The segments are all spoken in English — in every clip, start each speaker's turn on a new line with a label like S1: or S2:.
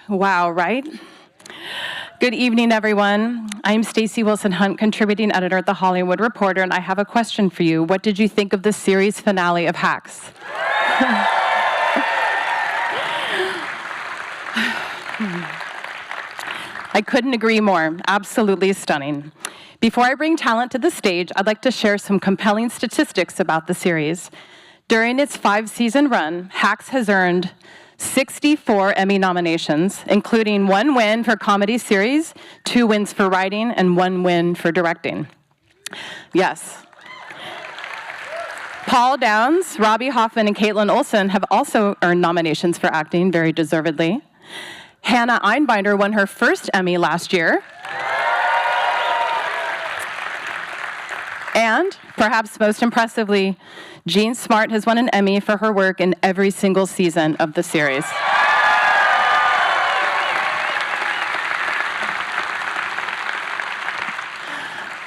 S1: Wow, right? Good evening, everyone. I'm Stacey Wilson-Hunt, contributing editor at The Hollywood Reporter, and I have a question for you. What did you think of the series finale of Hacks? I couldn't agree more. Absolutely stunning. Before I bring talent to the stage, I'd like to share some compelling statistics about the series. During its 5-season run, Hacks has earned 64 Emmy nominations, including 1 win for comedy series, 2 wins for writing, and 1 win for directing. Yes. Paul Downs, Robby, Hoffman, and Kaitlin Olson have also earned nominations for acting, very deservedly. Hannah Einbinder won her first Emmy last year. And, perhaps most impressively, Jean Smart has won an Emmy for her work in every single season of the series.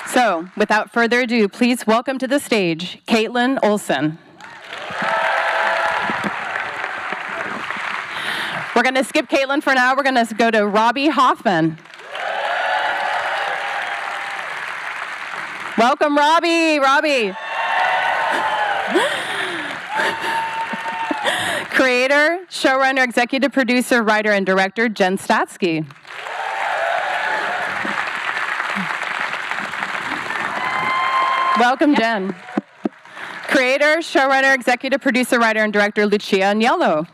S1: So, without further ado, please welcome to the stage, Kaitlin Olson. We're going to skip Kaitlin for now. We're going to go to Robby Hoffman. Welcome, Robby. Robby. Creator, showrunner, executive producer, writer, and director, Jen Statsky. Welcome, Jen. Creator, showrunner, executive producer, writer, and director, Lucia Aniello.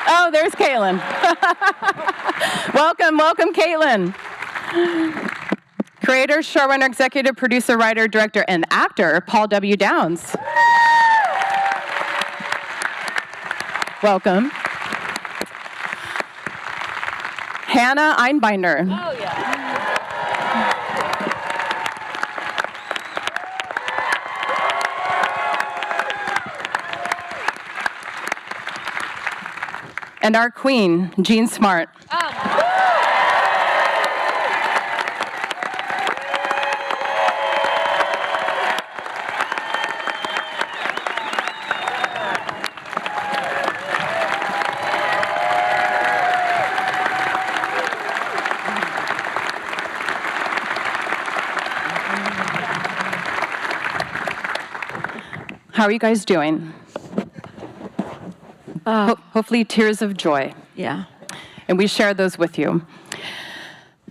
S1: Oh, there's Kaitlin. Welcome, Kaitlin. Creator, showrunner, executive producer, writer, director, and actor, Paul W. Downs. Welcome. Hannah Einbinder. Oh, yeah. And our queen, Jean Smart. Oh. How are you guys doing? Hopefully tears of joy.
S2: Yeah.
S1: And we share those with you.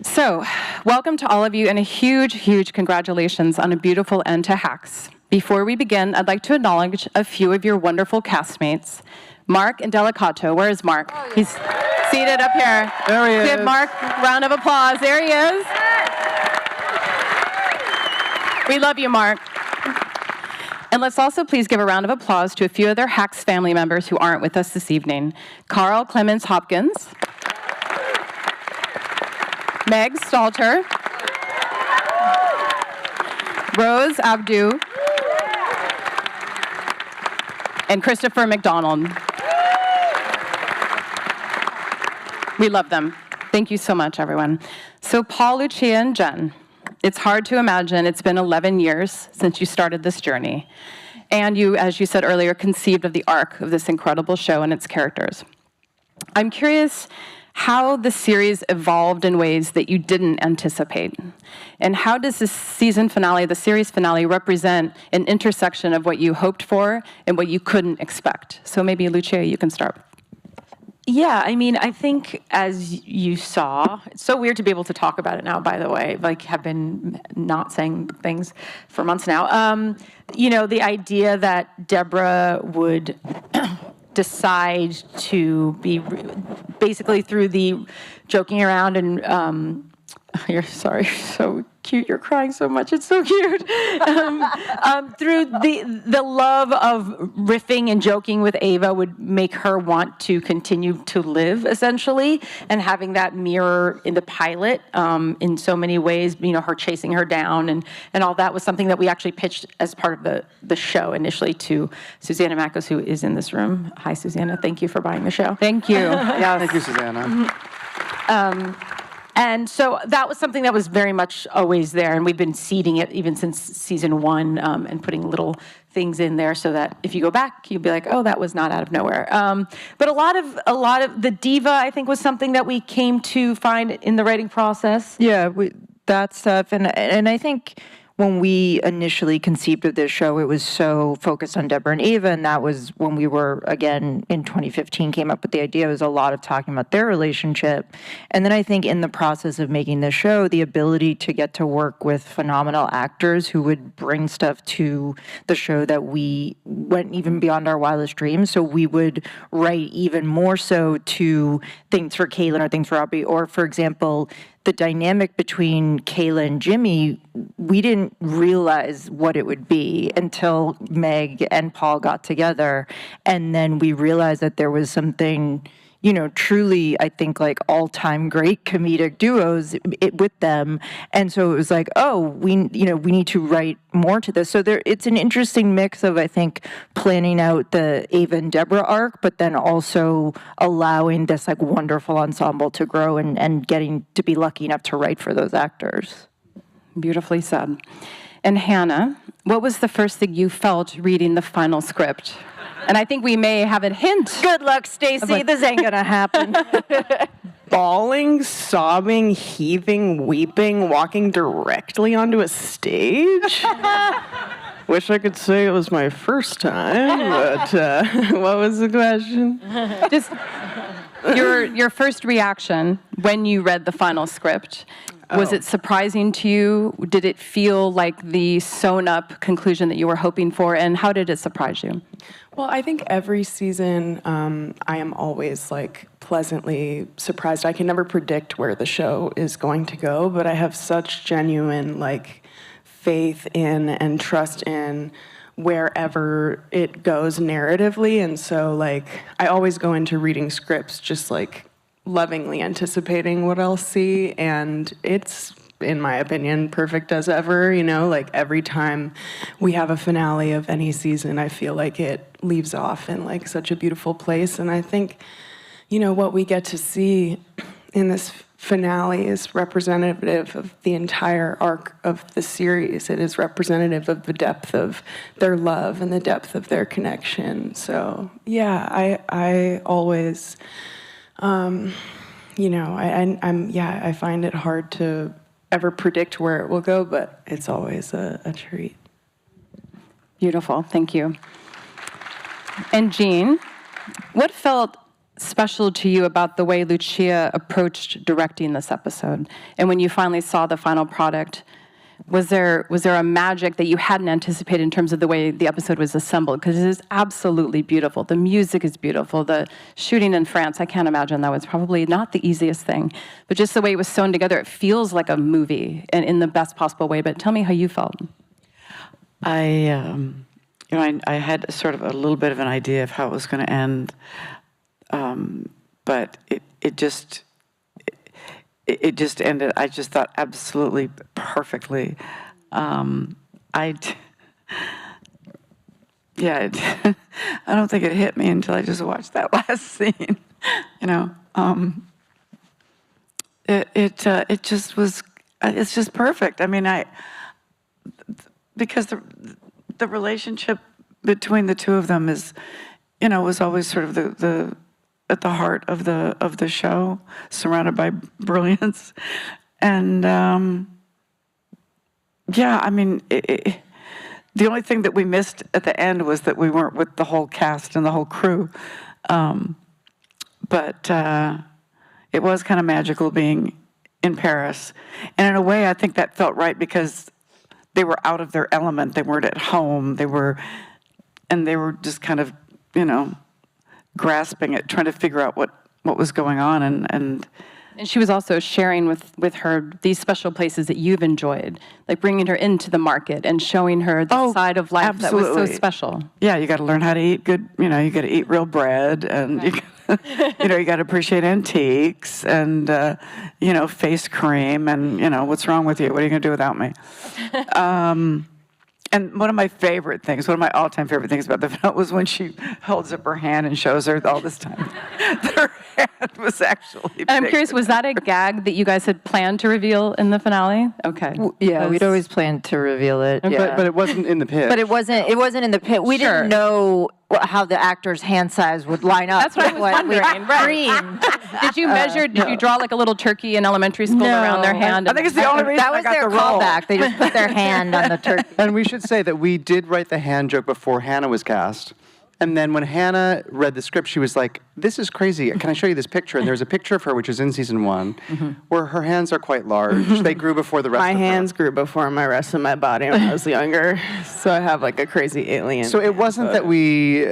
S1: So, welcome to all of you, and a huge congratulations on a beautiful end to Hacks. Before we begin, I'd like to acknowledge a few of your wonderful castmates. Mark and Delicato. Where is Mark? Oh, yeah. He's seated up here.
S3: There he is.
S1: Give Mark a round of applause. There he is. We love you, Mark. And let's also please give a round of applause to a few other Hacks family members who aren't with us this evening. Carl Clemens Hopkins, Meg Stalter, Rose Abdu, and Christopher McDonald. We love them. Thank you so much, everyone. So Paul, Lucia, and Jen, it's hard to imagine it's been 11 years since you started this journey. And you, as you said earlier, conceived of the arc of this incredible show and its characters. I'm curious how the series evolved in ways that you didn't anticipate. And how does this season finale, the series finale, represent an intersection of what you hoped for and what you couldn't expect? So maybe, Lucia, you can start.
S2: Yeah, I mean, I think as you saw, it's so weird to be able to talk about it now, by the way, like have been not saying things for months now. You know, the idea that Deborah would decide to be basically through the joking around and you're sorry, so cute, you're crying so much, it's so cute. Through the love of riffing and joking with Ava would make her want to continue to live, essentially, and having that mirror in the pilot in so many ways, you know, her chasing her down and all that was something that we actually pitched as part of the show initially to Susanna Makos, who is in this room. Hi, Susanna, thank you for buying the show.
S1: Thank you.
S3: Yeah, thank you, Susanna.
S2: And so that was something that was very much always there, and we've been seeding it even since season 1, and putting little things in there so that if you go back, you'll be like, oh, that was not out of nowhere. But a lot of the diva, I think, was something that we came to find in the writing process.
S3: Yeah, that stuff, and I think when we initially conceived of this show, it was so focused on Deborah and Ava, and that was when we were, again, in 2015, came up with the idea. It was a lot of talking about their relationship. And then I think in the process of making this show, the ability to get to work with phenomenal actors who would bring stuff to the show that we went even beyond our wildest dreams. So we would write even more so to things for Kaitlin or things for Robby, or, for example, the dynamic between Kayla and Jimmy, we didn't realize what it would be until Meg and Paul got together. And then we realized that there was something, truly, I think, like all-time great comedic duos with them. And so it was like, oh, we need to write more to this. So it's an interesting mix of, I think, planning out the Ava and Deborah arc, but then also allowing this like wonderful ensemble to grow and getting to be lucky enough to write for those actors.
S1: Beautifully said. And Hannah, what was the first thing you felt reading the final script? And I think we may have a hint.
S3: Good luck, Stacey. This ain't gonna happen.
S4: Bawling, sobbing, heaving, weeping, walking directly onto a stage. Wish I could say it was my first time, but what was the question?
S1: Just your first reaction when you read the final script. Was it surprising to you? Did it feel like the sewn-up conclusion that you were hoping for? And how did it surprise you?
S4: Well, I think every season I am always like pleasantly surprised. I can never predict where the show is going to go, but I have such genuine like faith in and trust in wherever it goes narratively. And so like I always go into reading scripts just like lovingly anticipating what I'll see, and it's, in my opinion, perfect as ever. Like every time we have a finale of any season, I feel like it leaves off in like such a beautiful place. And I think, what we get to see in this finale is representative of the entire arc of the series. It is representative of the depth of their love and the depth of their connection. So yeah, I always I find it hard to ever predict where it will go, but it's always a treat.
S1: Beautiful, thank you. And Jean, what felt special to you about the way Lucia approached directing this episode? And when you finally saw the final product, was there a magic that you hadn't anticipated in terms of the way the episode was assembled? Because it is absolutely beautiful. The music is beautiful. The shooting in France, I can't imagine that was probably not the easiest thing. But just the way it was sewn together, it feels like a movie and in the best possible way. But tell me how you felt.
S5: I had sort of a little bit of an idea of how it was going to end, but it just ended. I just thought absolutely perfectly. I don't think it hit me until I just watched that last scene. It just was. It's just perfect. I mean, because the relationship between the two of them is, was always sort of the at the heart of the show, surrounded by brilliance, and the only thing that we missed at the end was that we weren't with the whole cast and the whole crew, but it was kind of magical being in Paris, and in a way, I think that felt right because they were out of their element. They weren't at home. They were just kind of, grasping it, trying to figure out what was going on, and
S1: she was also sharing with her these special places that you've enjoyed, like bringing her into the market and showing her the side of life
S5: absolutely.
S1: That was so special.
S5: Yeah, you got to learn how to eat good. You got to eat real bread, and you got to appreciate antiques, and face cream, and what's wrong with you? What are you going to do without me? And one of my all-time favorite things about the film was when she holds up her hand and shows her all this time that her hand was actually
S1: And I'm curious, was that a gag that you guys had planned to reveal in the finale? Okay.
S3: Yeah, we'd always planned to reveal it. Yeah.
S6: But it wasn't in the pitch.
S3: But it wasn't in the pit. We
S1: Sure.
S3: didn't know how the actor's hand size would line up.
S1: That's what I was wondering. Right.
S3: Dreamed.
S1: Did you measure, did you draw like a little turkey in elementary school around their hand?
S5: I think it's the only reason
S3: That
S5: I
S3: was
S5: got
S3: their
S5: the role.
S3: callback. They just put their hand on the turkey.
S6: And we should say that we did write the hand joke before Hannah was cast. And then when Hannah read the script, she was like, this is crazy. Can I show you this picture? And there's a picture of her, which is in season 1, where her hands are quite large. They grew before the rest
S4: My
S6: of her.
S4: hands grew before my rest of my body when I was younger, so I have like a crazy alien.
S6: So it wasn't that we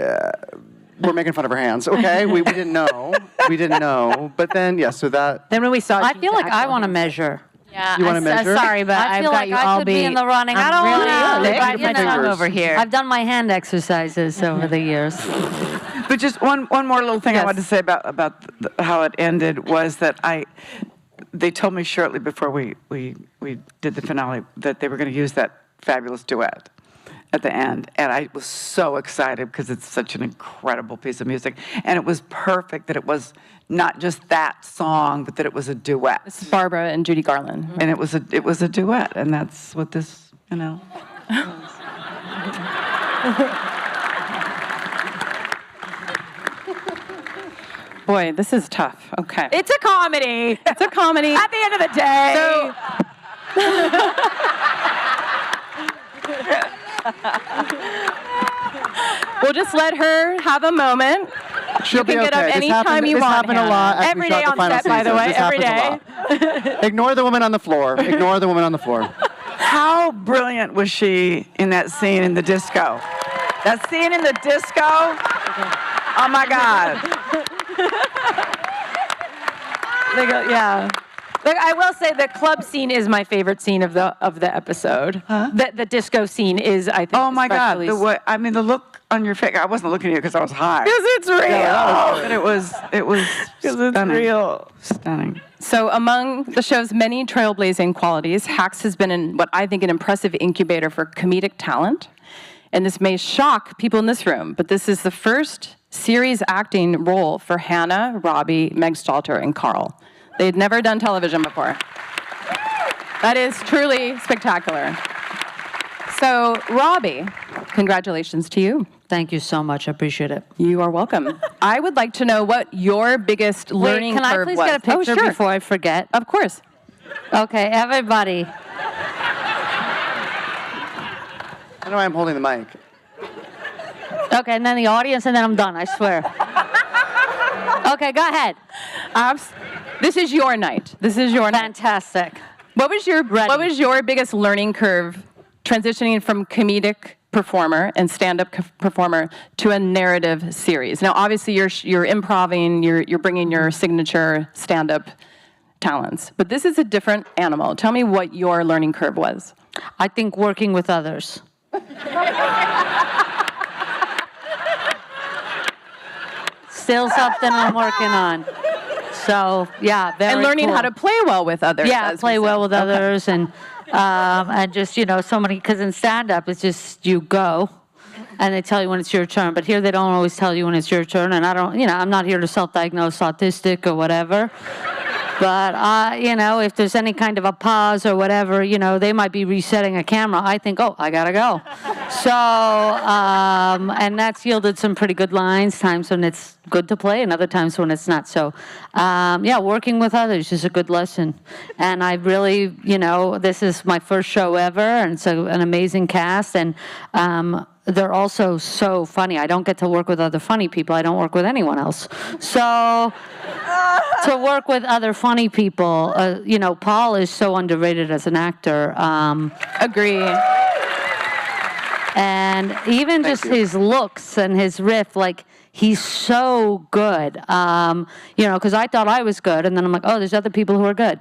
S6: were making fun of her hands, okay? We didn't know. We didn't know. But then, yeah, so that...
S2: Then when we saw,
S7: I feel like I want to measure.
S8: Yeah,
S6: You wanna measure?
S8: Sorry, but
S7: I
S8: I've
S7: feel
S8: got
S7: like
S8: you
S7: I
S8: all
S7: could be
S8: beat.
S7: in the running. I don't
S8: really
S7: want to
S8: bite my tongue over here.
S7: I've done my hand exercises over the years.
S5: But just one more little thing I wanted to say about how it ended was that they told me shortly before we did the finale that they were going to use that fabulous duet at the end, and I was so excited because it's such an incredible piece of music, and it was perfect that it was not just that song, but that it was a duet,
S1: It's Barbara and Judy Garland.
S5: and it was a duet, and that's what this, you know.
S1: Boy, this is tough. Okay.
S2: it's a comedy.
S1: It's a comedy.
S2: At the end of the day.
S1: We'll just let her have a moment.
S6: She'll
S1: You can
S6: be
S1: get up
S6: okay.
S1: anytime you
S6: this
S1: want,
S6: happened a lot after
S2: Every
S6: we shot
S2: day
S6: the
S2: on
S6: final
S2: set, by the
S6: season.
S2: way,
S6: This
S2: every
S6: happens a lot. Ignore the woman on the floor. Ignore the woman on the floor.
S5: How brilliant was she in that scene in the disco? That scene in the disco? Oh my God.
S2: Yeah. Look, I will say the club scene is my favorite scene of the episode. The disco scene is, I think.
S5: Oh my God.
S2: especially
S5: The look on your face. I wasn't looking at you because I was high.
S2: Because it's real.
S5: But it was stunning.
S2: real.
S5: Stunning.
S1: So among the show's many trailblazing qualities, Hacks has been what I think an impressive incubator for comedic talent. And this may shock people in this room, but this is the first series acting role for Hannah, Robby, Meg Stalter, and Carl. They had never done television before. That is truly spectacular. So, Robby, congratulations to you.
S7: Thank you so much. I appreciate it.
S1: You are welcome. I would like to know what your biggest learning
S7: Wait, can I
S1: curve
S7: please
S1: was.
S7: get a picture
S1: Oh, sure.
S7: before I forget?
S1: Of course.
S7: Okay, everybody.
S6: I know I'm holding the mic.
S7: Okay, and then the audience, and then I'm done, I swear. Okay, go ahead.
S1: This is your night. This is your night.
S7: Fantastic.
S1: What was your biggest learning curve transitioning from comedic performer and stand-up performer to a narrative series? Now, obviously, you're improvising, you're bringing your signature stand-up talents, but this is a different animal. Tell me what your learning curve was.
S7: I think working with others. Still something I'm working on. So, yeah, very
S1: And learning
S7: cool.
S1: how to play well with others.
S7: Yeah,
S1: as
S7: play
S1: we
S7: well
S1: said.
S7: with
S1: Okay.
S7: others and just, so many, because in stand-up, it's just you go and they tell you when it's your turn. But here they don't always tell you when it's your turn. And I don't, I'm not here to self-diagnose autistic or whatever. But, if there's any kind of a pause or whatever, they might be resetting a camera. I think, oh, I gotta go. So, and that's yielded some pretty good lines, times when it's good to play and other times when it's not. So, working with others is a good lesson. And I really, this is my first show ever, and it's an amazing cast. And they're also so funny. I don't get to work with other funny people. I don't work with anyone else. So to work with other funny people, Paul is so underrated as an actor.
S1: Agree.
S7: And even just his looks and his riff, he's so good. Because I thought I was good, and then I'm like, oh, there's other people who are good.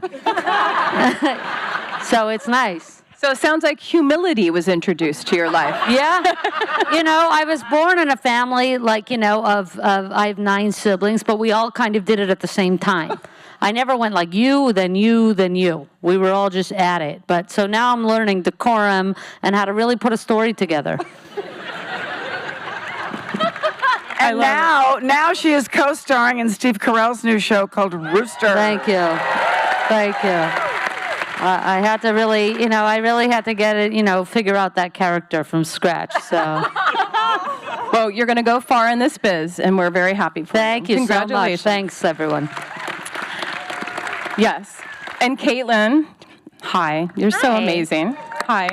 S7: So it's nice.
S1: So it sounds like humility was introduced to your life.
S7: Yeah. I was born in a family, of I have 9 siblings, but we all kind of did it at the same time. I never went like you, then you, then you. We were all just at it. But so now I'm learning decorum and how to really put a story together.
S5: And now she is co-starring in Steve Carell's new show called Rooster.
S7: Thank you. I had to really, I really had to get it, figure out that character from scratch. So.
S1: Well, you're going to go far in this biz, and we're very happy for
S7: Thank you so much.
S1: Congratulations.
S7: Thanks, everyone.
S1: Yes. And Kaitlin, hi. You're so amazing. Hi.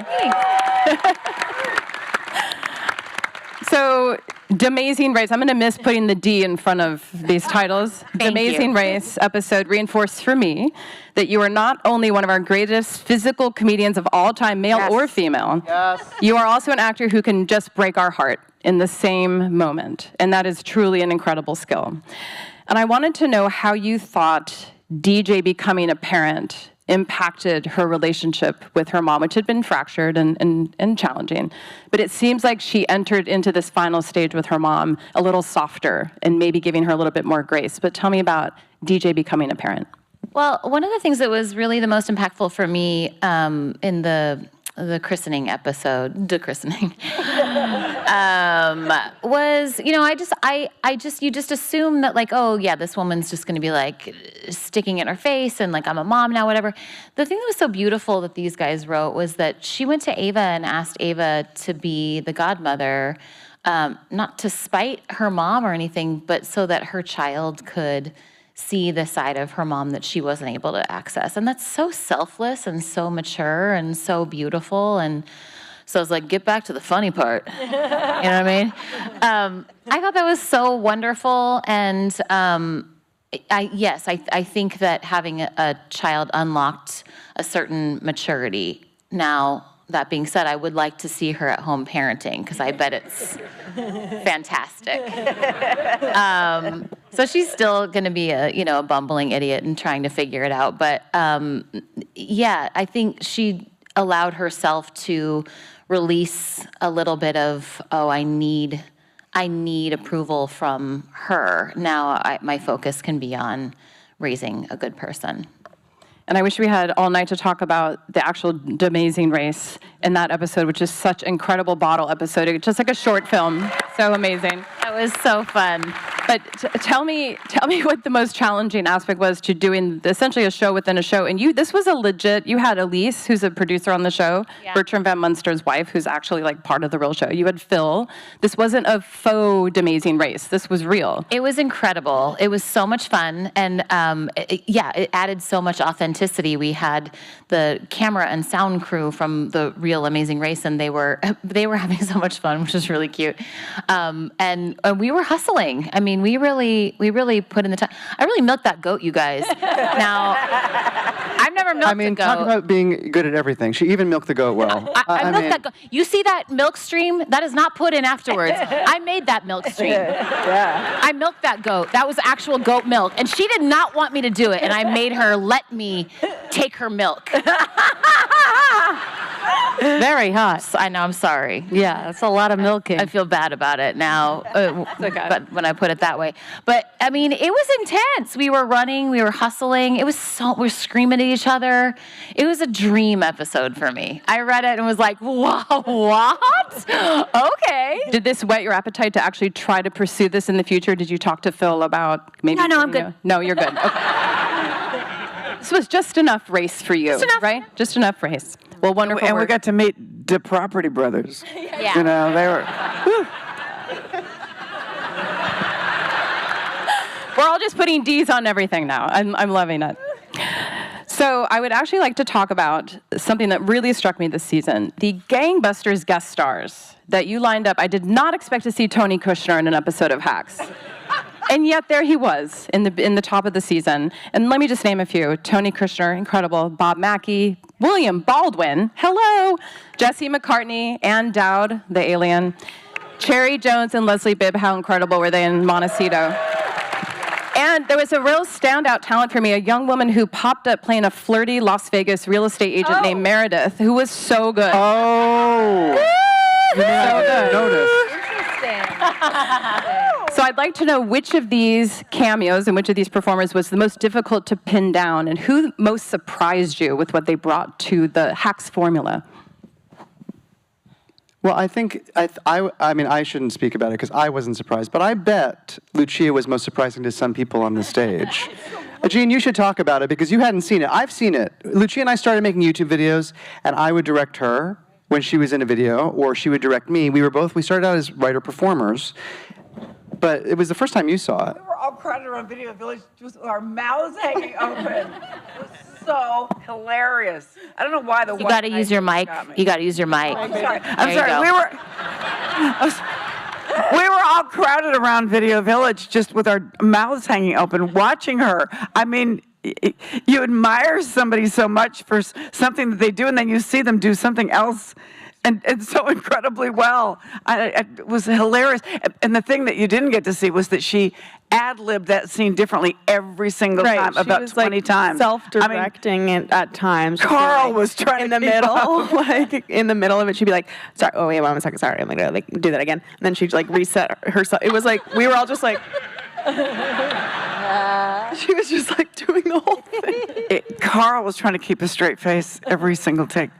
S1: So, D'Amazing Race. I'm going to miss putting the D in front of these titles. D'Amazing Race episode reinforced for me that you are not only one of our greatest physical comedians of all time, male or female. Yes. You are also an actor who can just break our heart in the same moment. And that is truly an incredible skill. And I wanted to know how you thought DJ becoming a parent impacted her relationship with her mom, which had been fractured and challenging. But it seems like she entered into this final stage with her mom a little softer and maybe giving her a little bit more grace. But tell me about DJ becoming a parent.
S8: Well, one of the things that was really the most impactful for me in the christening episode, was, you just assume that like, oh yeah, this woman's just going to be like sticking in her face and like, I'm a mom now, whatever. The thing that was so beautiful that these guys wrote was that she went to Ava and asked Ava to be the godmother, not to spite her mom or anything, but so that her child could see the side of her mom that she wasn't able to access. And that's so selfless and so mature and so beautiful. And so I was like, get back to the funny part. You know what I mean? I thought that was so wonderful. And I think that having a child unlocked a certain maturity. Now, that being said, I would like to see her at home parenting because I bet it's fantastic. So she's still going to be a bumbling idiot and trying to figure it out. But I think she allowed herself to release a little bit of, I need approval from her. Now my focus can be on raising a good person.
S1: And I wish we had all night to talk about the actual D'Amazing Race in that episode, which is such an incredible bottle episode. It's just like a short film. So amazing.
S8: That was so fun.
S1: But tell me what the most challenging aspect was to doing essentially a show within a show. And this was you had Elise, who's a producer on the show, Bertram Van Munster's wife, who's actually like part of the real show. You had Phil. This wasn't a faux D'Amazing Race. This was real.
S8: It was incredible. It was so much fun. And it added so much authenticity. We had the camera and sound crew from the real Amazing Race, and they were having so much fun, which was really cute. And we were hustling. I mean, we really put in the time. I really milked that goat, you guys. Now, I've never milked a goat.
S6: Talk about being good at everything. She even milked the goat well.
S8: I milked that goat. You see that milk stream? That is not put in afterwards. I made that milk stream. Yeah. I milked that goat. That was actual goat milk. And she did not want me to do it, and I made her let me take her milk.
S7: Very hot.
S8: I know, I'm sorry.
S7: Yeah, that's a lot of milking.
S8: I feel bad about it now, but when I put it that way. But, I mean, it was intense. We were running, we were hustling. We were screaming at each other. It was a dream episode for me. I read it and was like, wow, what? Okay.
S1: Did this whet your appetite to actually try to pursue this in the future? Did you talk to Phil about maybe?
S8: No, I'm good.
S1: No, you're good. Okay. This was just enough race for you, right? Just enough race. Well, wonderful
S5: And
S1: work.
S5: we got to meet the Property Brothers.
S8: Yeah.
S5: You know, they were...
S1: We're all just putting D's on everything now. I'm loving it. So I would actually like to talk about something that really struck me this season. The gangbusters guest stars that you lined up. I did not expect to see Tony Kushner in an episode of Hacks. And yet there he was in the top of the season. And let me just name a few. Tony Kushner, incredible. Bob Mackie, William Baldwin, hello. Jesse McCartney, Ann Dowd, the alien. Cherry Jones and Leslie Bibb, how incredible were they in Montecito? And there was a real standout talent for me, a young woman who popped up playing a flirty Las Vegas real estate agent named Meredith, who was so good.
S6: Oh.
S1: So good.
S6: Notice.
S8: Interesting.
S1: So I'd like to know which of these cameos and which of these performers was the most difficult to pin down, and who most surprised you with what they brought to the Hacks formula?
S6: Well, I think, I mean, I shouldn't speak about it because I wasn't surprised, but I bet Lucia was most surprising to some people on the stage. Jean, you should talk about it because you hadn't seen it. I've seen it. Lucia and I started making YouTube videos, and I would direct her when she was in a video, or she would direct me. We started out as writer-performers, but it was the first time you saw it.
S5: We were all crowded around Video Village just with our mouths hanging open. It was so hilarious. I don't know why the
S8: You got to use your mic. You got to use your mic.
S5: I'm sorry.
S8: There you go.
S5: We were all crowded around Video Village just with our mouths hanging open, watching her. I mean, you admire somebody so much for something that they do, and then you see them do something else and so incredibly well. It was hilarious. And the thing that you didn't get to see was that she ad-libbed that scene differently every single time, about 20 times.
S4: Self-directing it at times.
S5: Carl was trying
S4: in the
S5: to keep
S4: middle,
S5: up.
S4: like in the middle of it, she'd be like, "Sorry, oh wait, 1 second, sorry, I'm gonna like do that again." And then she'd like reset herself. It was like we were all just like. She was just like doing the whole thing.
S5: Carl was trying to keep a straight face every single take.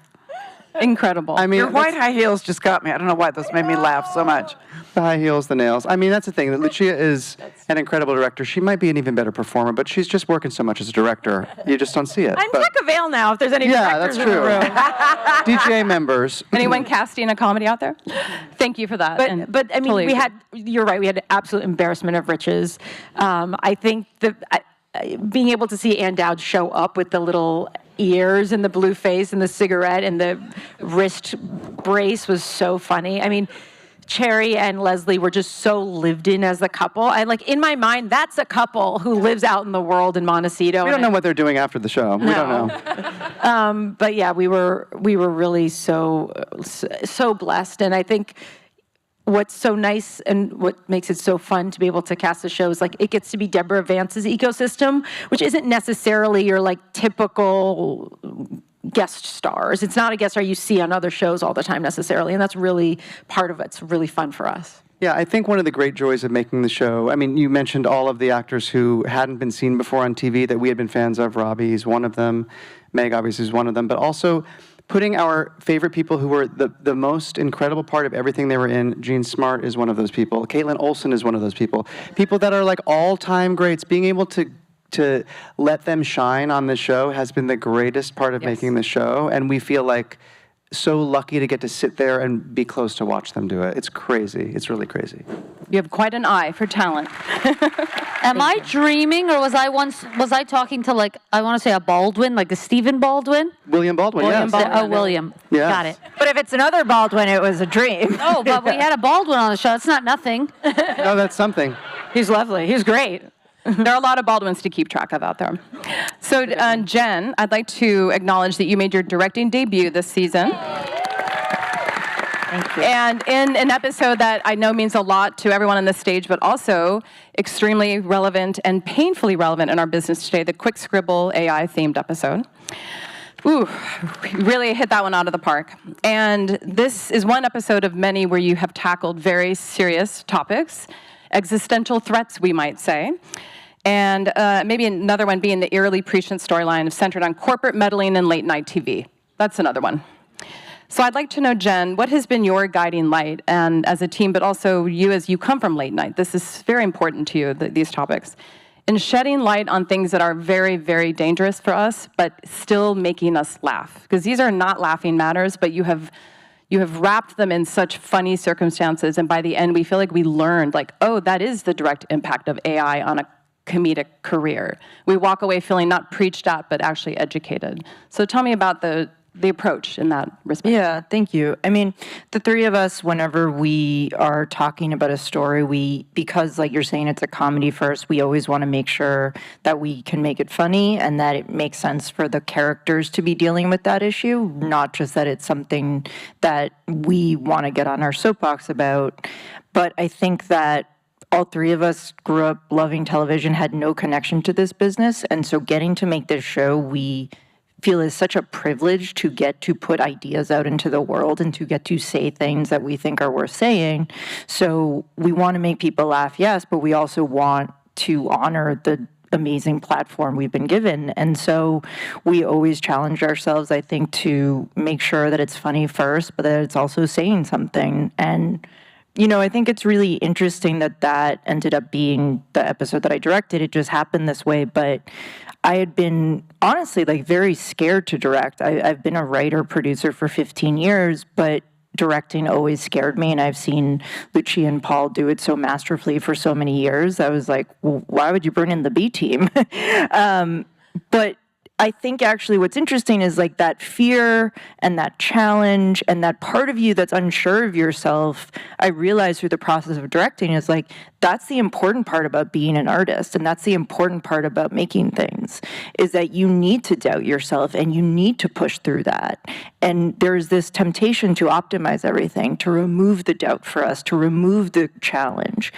S1: Incredible.
S6: I mean,
S5: Your white high heels just got me. I don't know why those made me laugh so much.
S6: the high heels, the nails. I mean, that's the thing. That Lucia is an incredible director. She might be an even better performer, but she's just working so much as a director. You just don't see it.
S2: I'm
S6: But-
S2: Tuck a veil now if there's any
S6: Yeah,
S2: directors
S6: that's
S2: in the room.
S6: true. DGA members.
S1: Anyone casting a comedy out there? Thank you for that. and
S2: But I mean,
S1: totally
S2: we
S1: agree.
S2: had, you're right, we had absolute embarrassment of riches. I think that being able to see Ann Dowd show up with the little ears and the blue face and the cigarette and the wrist brace was so funny. I mean, Cherry and Leslie were just so lived in as the couple. I like, in my mind, that's a couple who lives out in the world in Montecito.
S6: We don't know what they're doing after the show. We don't know.
S2: But yeah, we were really so blessed, and I think what's so nice and what makes it so fun to be able to cast the show is like it gets to be Deborah Vance's ecosystem, which isn't necessarily your like typical guest stars. It's not a guest star you see on other shows all the time necessarily, and that's really part of it. It's really fun for us.
S6: Yeah, I think one of the great joys of making the show, I mean, you mentioned all of the actors who hadn't been seen before on TV that we had been fans of. Robby is one of them. Meg, obviously, is one of them. But also putting our favorite people who were the most incredible part of everything they were in. Jean Smart is one of those people. Kaitlin Olson is one of those people. People that are like all-time greats. Being able to let them shine on the show has been the greatest part of making the show. And we feel like so lucky to get to sit there and be close to watch them do it. It's crazy. It's really crazy.
S1: You have quite an eye for talent.
S7: Am I dreaming, or was I talking to, like, I want to say a Baldwin, like a Stephen Baldwin?
S6: William Baldwin, yes.
S7: Oh, William.
S6: Yes.
S7: Got it.
S3: But if it's another Baldwin, it was a dream.
S7: Oh, but we had a Baldwin on the show. It's not nothing.
S6: No, that's something.
S2: He's lovely. He's great.
S1: There are a lot of Baldwins to keep track of out there. So, Jen, I'd like to acknowledge that you made your directing debut this season.
S3: Thank you.
S1: And in an episode that I know means a lot to everyone on this stage, but also extremely relevant and painfully relevant in our business today, the Quick Scribble AI-themed episode. Ooh, really hit that one out of the park. And this is one episode of many where you have tackled very serious topics, existential threats, we might say. And maybe another one being the eerily prescient storyline centered on corporate meddling in late-night TV. That's another one. So I'd like to know, Jen, what has been your guiding light, and as a team, but also you as you come from late night? This is very important to you, these topics. In shedding light on things that are very, very dangerous for us, but still making us laugh. Because these are not laughing matters, but you have wrapped them in such funny circumstances, and by the end, we feel like we learned, like, oh, that is the direct impact of AI on a comedic career. We walk away feeling not preached at, but actually educated. So tell me about the approach in that respect.
S3: Yeah, thank you. I mean, the three of us, whenever we are talking about a story, because like you're saying, it's a comedy first, we always want to make sure that we can make it funny and that it makes sense for the characters to be dealing with that issue, not just that it's something that we want to get on our soapbox about. But I think that all three of us grew up loving television, had no connection to this business, and so getting to make this show, we feel is such a privilege to get to put ideas out into the world and to get to say things that we think are worth saying. So we want to make people laugh, yes, but we also want to honor the amazing platform we've been given. And so we always challenge ourselves, I think, to make sure that it's funny first, but that it's also saying something. And I think it's really interesting that ended up being the episode that I directed. It just happened this way, but I had been honestly very scared to direct. I've been a writer, producer for 15 years, but directing always scared me, and I've seen Lucia and Paul do it so masterfully for so many years. I was like, well, why would you bring in the B team? But I think actually what's interesting is that fear and that challenge and that part of you that's unsure of yourself, I realized through the process of directing is that's the important part about being an artist. And that's the important part about making things, is that you need to doubt yourself and you need to push through that. And there's this temptation to optimize everything, to remove the doubt for us, to remove the challenge.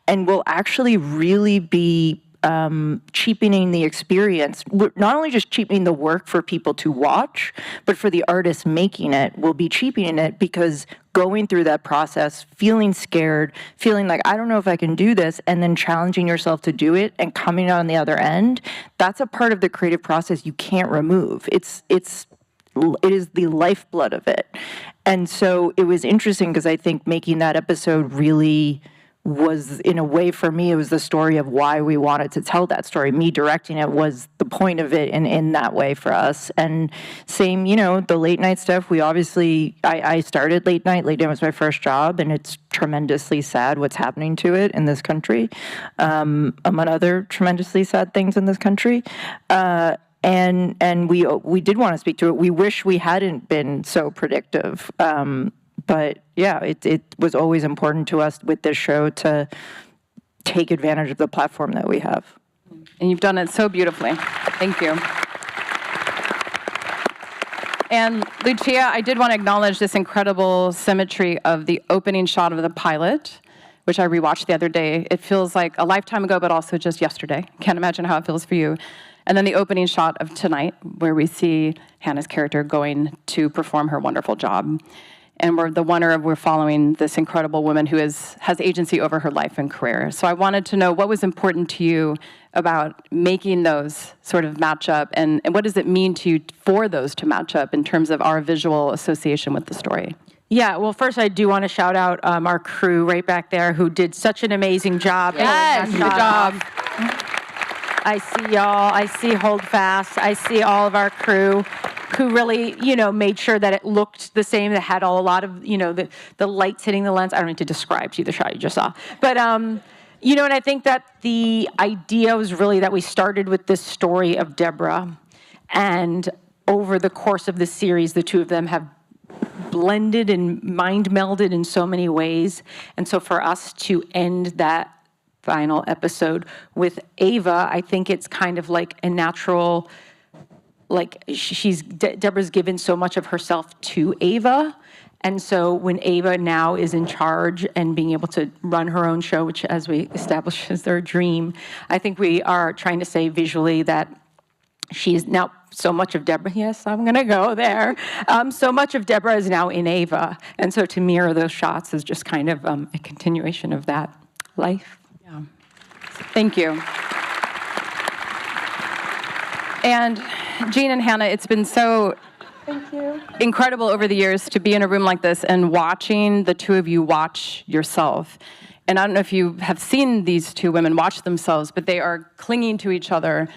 S3: And we'll actually really be cheapening the experience, not only just cheapening the work for people to watch, but for the artists making it, will be cheapening it, because going through that process, feeling scared, feeling like, I don't know if I can do this, and then challenging yourself to do it and coming out on the other end, that's a part of the creative process you can't remove. It is the lifeblood of it. And so it was interesting because I think making that episode really was, in a way, for me, it was the story of why we wanted to tell that story. Me directing it was the point of it in that way for us. And same, the late night stuff, we obviously, I started late night. Late night was my first job, and it's tremendously sad what's happening to it in this country, among other tremendously sad things in this country. And we did want to speak to it. We wish we hadn't been so predictive. But yeah, it was always important to us with this show to take advantage of the platform that we have.
S1: And you've done it so beautifully. Thank you. And Lucia, I did want to acknowledge this incredible symmetry of the opening shot of the pilot, which I rewatched the other day. It feels like a lifetime ago, but also just yesterday. Can't imagine how it feels for you. And then the opening shot of tonight, where we see Hannah's character going to perform her wonderful job. And we're following this incredible woman who has agency over her life and career. So I wanted to know what was important to you about making those sort of match up, and what does it mean to you for those to match up in terms of our visual association with the story?
S2: Yeah, well, first I do want to shout out our crew right back there who did such an amazing job.
S8: Yes,
S2: good job. I see y'all. I see Holdfast. I see all of our crew who really, made sure that it looked the same. That had a lot of, the lights hitting the lens. I don't need to describe to you the shot you just saw. But, and I think that the idea was really that we started with this story of Deborah. And over the course of the series, the two of them have blended and mind melded in so many ways. And so for us to end that final episode with Ava, I think it's kind of like a natural, Deborah's given so much of herself to Ava. And so when Ava now is in charge and being able to run her own show, which as we established is their dream, I think we are trying to say visually that she's now so much of Deborah, yes, I'm going to go there. So much of Deborah is now in Ava. And so to mirror those shots is just kind of a continuation of that life.
S1: Yeah. Thank you. And Jean and Hannah, it's been so incredible over the years to be in a room like this and watching the two of you watch yourself. And I don't know if you have seen these two women watch themselves, but they are clinging to each other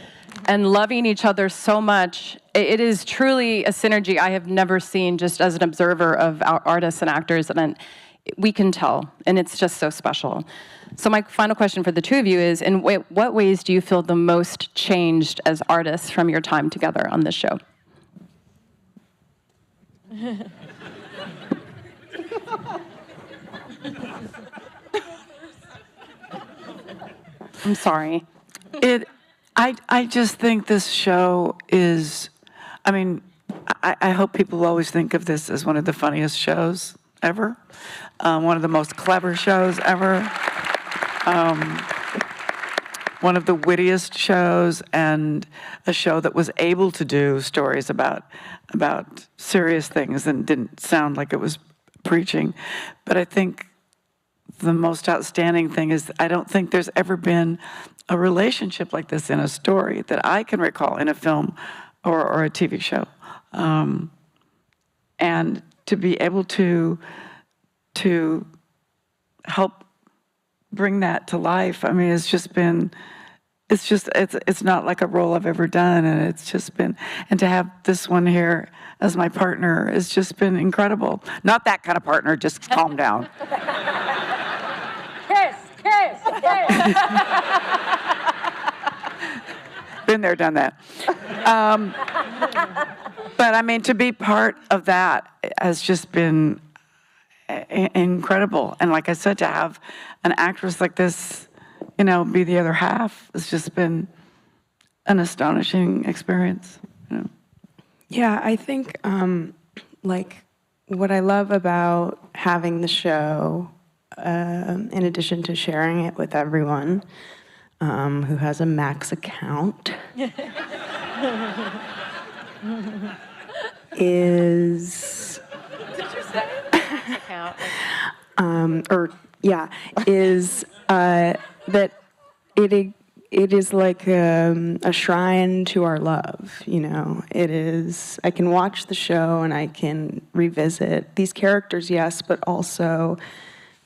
S1: and loving each other so much. It is truly a synergy I have never seen just as an observer of our artists and actors, and we can tell, and it's just so special. So my final question for the two of you is, in what ways do you feel the most changed as artists from your time together on this show? I'm sorry.
S5: I just think this show is, I hope people always think of this as one of the funniest shows ever, one of the most clever shows ever. one of the wittiest shows, and a show that was able to do stories about serious things and didn't sound like it was preaching. But I think the most outstanding thing is I don't think there's ever been a relationship like this in a story that I can recall in a film or a TV show. And to be able to help bring that to life, I mean, it's not like a role I've ever done, and it's just been, and to have this one here as my partner has just been incredible. Not that kind of partner, just calm down.
S7: Kiss, kiss, kiss.
S5: Been there, done that. But I mean, to be part of that has just been incredible. And like I said, to have an actress like this, you know, be the other half, has just been an astonishing experience. You know?
S4: Yeah, I think like what I love about having the show, in addition to sharing it with everyone who has a Max account, is that it is like a shrine to our love, you know. It is, I can watch the show and I can revisit these characters, yes, but also,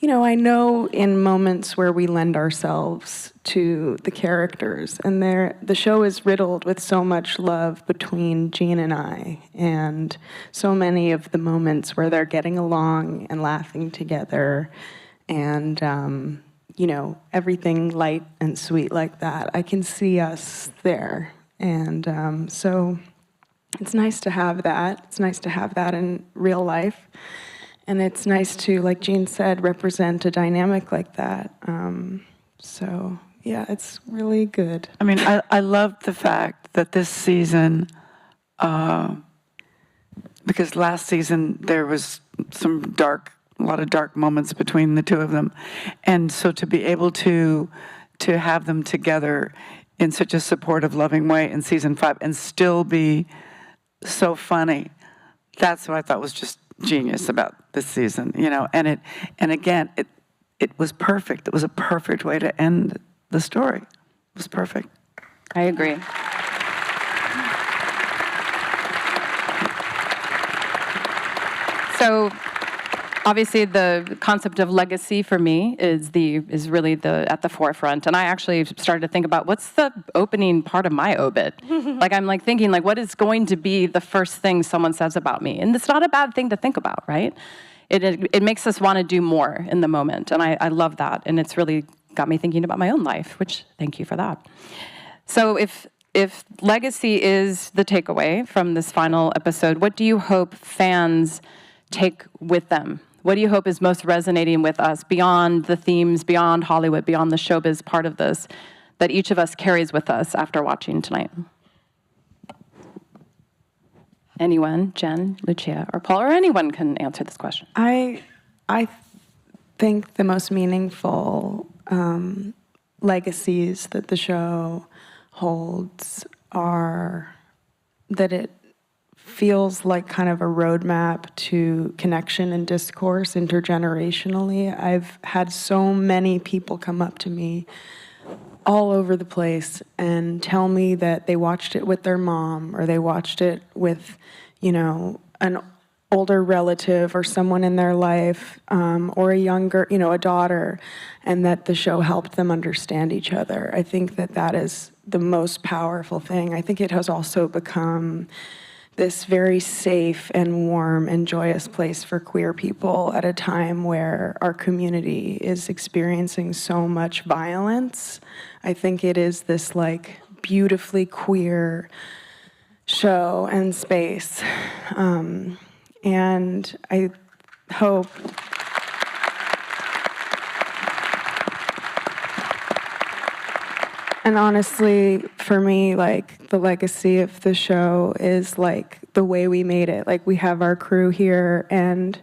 S4: you know, I know in moments where we lend ourselves to the characters, and the show is riddled with so much love between Jean and I, and so many of the moments where they're getting along and laughing together, and you know, everything light and sweet like that. I can see us there, and so it's nice to have that. It's nice to have that in real life. And it's nice to, like Jean said, represent a dynamic like that. So, yeah, it's really good.
S5: I mean, I love the fact that this season, because last season there was a lot of dark moments between the two of them. And so to be able to have them together in such a supportive, loving way in season 5 and still be so funny, that's what I thought was just genius about this season, you know. And again, it was perfect. It was a perfect way to end the story. It was perfect.
S1: I agree. So obviously the concept of legacy for me is really at the forefront. And I actually started to think about what's the opening part of my obit. Like I'm like thinking like what is going to be the first thing someone says about me? And it's not a bad thing to think about, right? It makes us want to do more in the moment. And I love that. And it's really got me thinking about my own life, which thank you for that. So if legacy is the takeaway from this final episode, what do you hope fans take with them? What do you hope is most resonating with us beyond the themes, beyond Hollywood, beyond the showbiz part of this, that each of us carries with us after watching tonight? Anyone, Jen, Lucia, or Paul, or anyone can answer this question.
S4: I think the most meaningful legacies that the show holds are that it feels like kind of a roadmap to connection and discourse intergenerationally. I've had so many people come up to me all over the place and tell me that they watched it with their mom, or they watched it with, you know, an older relative or someone in their life, or a younger, you know, a daughter, and that the show helped them understand each other. I think that is the most powerful thing. I think it has also become this very safe and warm and joyous place for queer people at a time where our community is experiencing so much violence. I think it is this like beautifully queer show and space. And I hope and honestly, for me, like, the legacy of the show is, like, the way we made it. Like, we have our crew here, and,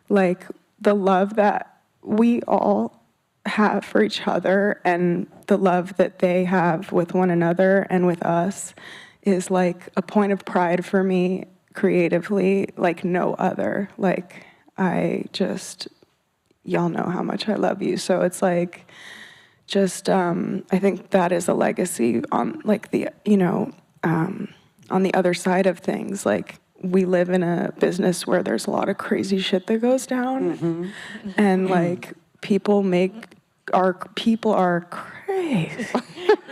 S4: like, the love that we all have for each other and the love that they have with one another and with us is like a point of pride for me creatively, like no other. Like, y'all know how much I love you. So it's like, I think that is a legacy on like the, on the other side of things. Like, we live in a business where there's a lot of crazy shit that goes down. And like, people are crazy.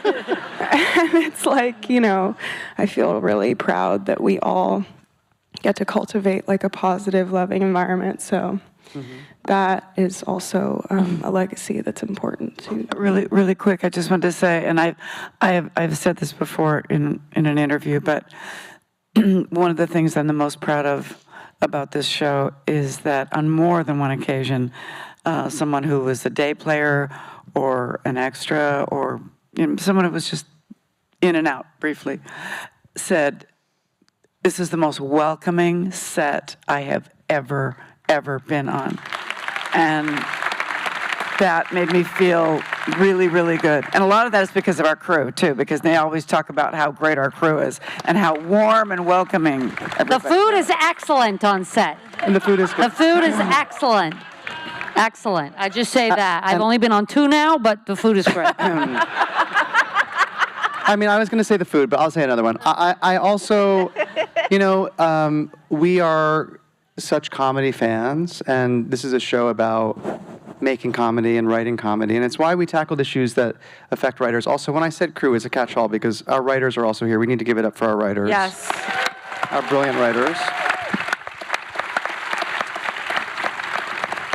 S4: And it's like, I feel really proud that we all get to cultivate like a positive, loving environment. So that is also a legacy that's important to.
S5: Really, really quick, I just wanted to say, and I've said this before in an interview, but one of the things I'm the most proud of about this show is that on more than one occasion, someone who was a day player or an extra or someone who was just in and out briefly said, "This is the most welcoming set I have ever been on." And that made me feel really, really good. And a lot of that is because of our crew, too, because they always talk about how great our crew is and how warm and welcoming everybody.
S7: The food is excellent on set.
S6: And the food is good.
S7: The food is excellent. Excellent. I just say that. I've only been on 2 now, but the food is great.
S6: I mean, I was going to say the food, but I'll say another one. I also, we are such comedy fans, and this is a show about making comedy and writing comedy, and it's why we tackled issues that affect writers. Also, when I said crew, it's a catch-all because our writers are also here. We need to give it up for our writers.
S2: Yes.
S6: Our brilliant writers.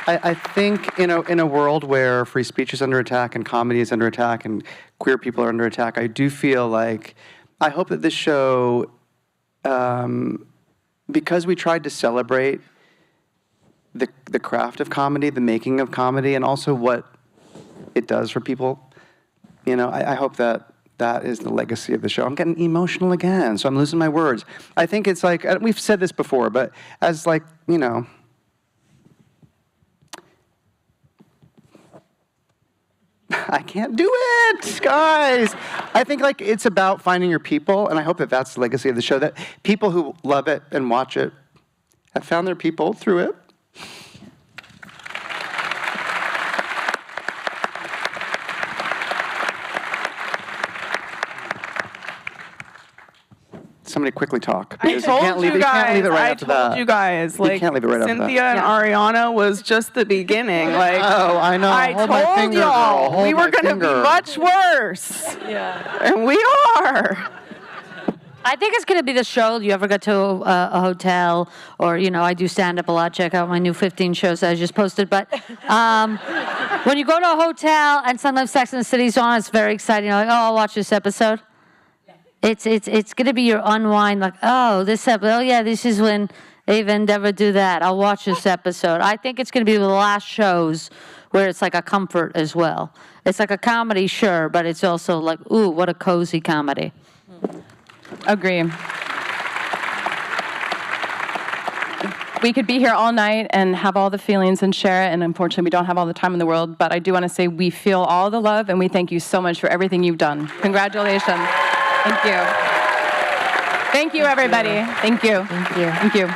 S6: I think in a world where free speech is under attack and comedy is under attack and queer people are under attack, I do feel like, I hope that this show, because we tried to celebrate the craft of comedy, the making of comedy, and also what it does for people, I hope that is the legacy of the show. I'm getting emotional again, so I'm losing my words. I think it's like, we've said this before, but as like, I can't do it, guys. I think like it's about finding your people, and I hope that that's the legacy of the show, that people who love it and watch it have found their people through it. Somebody quickly talk.
S4: I told you guys. Like,
S6: can't leave it right after that.
S4: Cynthia and Ariana was just the beginning. Like,
S6: oh, I know.
S4: I
S6: Hold my
S4: told
S6: finger,
S4: y'all
S6: girl.
S4: we
S6: Hold
S4: were
S6: my
S4: going to be
S6: finger.
S4: much worse. Yeah, and we are.
S7: I think it's going to be the show. You ever go to a hotel or, I do stand-up a lot. Check out my new 15 shows that I just posted. But when you go to a hotel and sometimes Sex and the City's on, it's very exciting. You're like, oh, I'll watch this episode. It's going to be your unwind, like, oh, this episode, oh, yeah, this is when Ava and Deborah do that. I'll watch this episode. I think it's going to be the last shows where it's like a comfort as well. It's like a comedy, sure, but it's also like, ooh, what a cozy comedy.
S1: Agree. We could be here all night and have all the feelings and share it, and unfortunately we don't have all the time in the world, but I do want to say we feel all the love, and we thank you so much for everything you've done. Congratulations. Thank you. Thank you, everybody. Thank you.
S8: Thank you.
S1: Thank you.